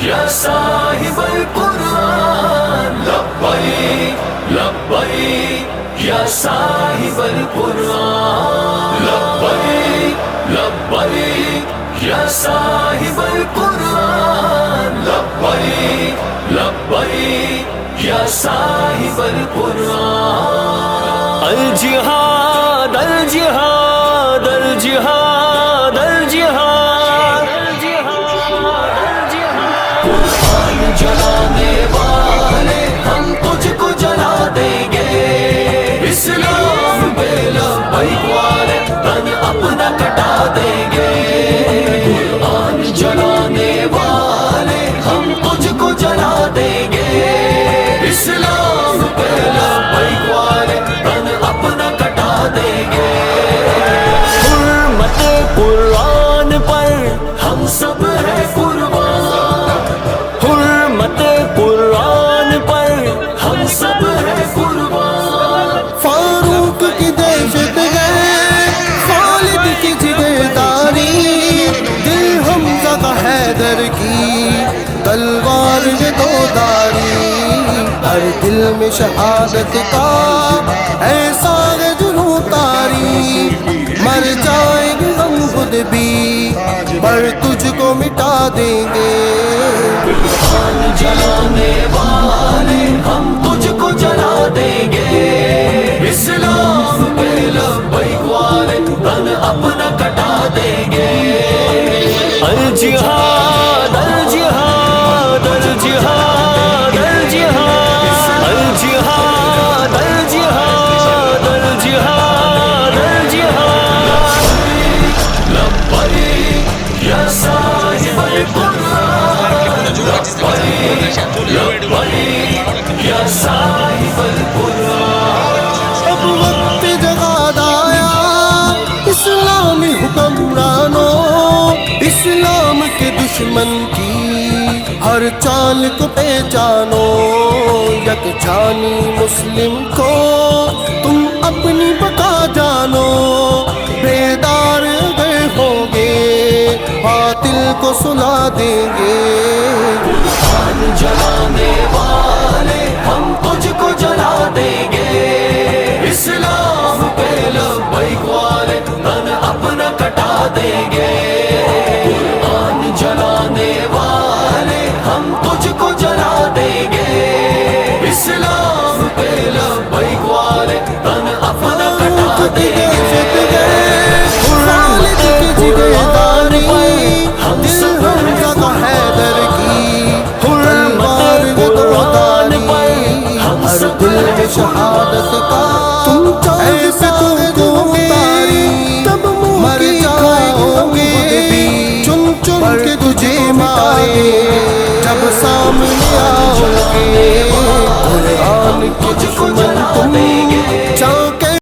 یا صاحب القرآن لبیک لبیک یا صاحب القرآن لبیک لبیک یا صاحب القرآن لبیک لبیک یا صاحب القرآن الجہاد الجہاد الجہاد الجہاد قرآن جلانے والے ہم تجھ کو جلا دیں گے، اسلام پہ لبیک والے تن اپنا کٹا دیں گے، قرآن جلانے والے ہم تجھ کو جلا دیں گے، اسلام پہ لبیک والے تن اپنا کٹا دیں گے، حرمت قرآن پر ہم سب ہیں قربان، حرمت قرآن پر ہم سب ہیں قربان، فاروق کی دہشت ہے، خالد کی جگرداری، دل حمزہ کا حیدر کی تلوار ہے دو داری، ہر دل میں شہادت کا ایسا ہے جنوں تاری، مر جائیں گے ہم خود بھی پر تجھ کو مٹا دیں گے، قرآن جلانے والے ہم تجھ کو جلا دیں گے، اسلام پہ لبیک والے تن اپنا کٹا دیں گے، الجہاد الجہاد الجہاد الجہاد الجہاد الجہاد الجہاد الجہاد لبیک یا صاحب القرآن لبیک لبیک یا صاحب القرآن اب وقت جہاد آیا، اسلامی حکمرانوں، اسلام کے دشمن کی ہر چال کو پہچانو، یک جانی مسلم کو تم اپنی بقا جانو، بیدار گئے ہوگے باطل کو سلا دیں گے، قرآن جلانے والے ہم تجھ کو جلا دیں گے، اسلام پہ لبیک والے تن اپنا کٹا دیں گے، قرآن جلانے والے ہم تجھ کو جلا دیں گے، اسلام پہ لبیک والے تن اپنا کٹا دیں گے، خالد کی جگرداری، ہم دل سب حمزہ کا حیدر کی حرمت قرآن پر ہم ہر سب دل میں شہادت کا ایسا ہے جو تاری، تب مر جاؤ گے چن چن کے تجھے مارے، جب سامنے آؤ گے قرآن کے دشمن تم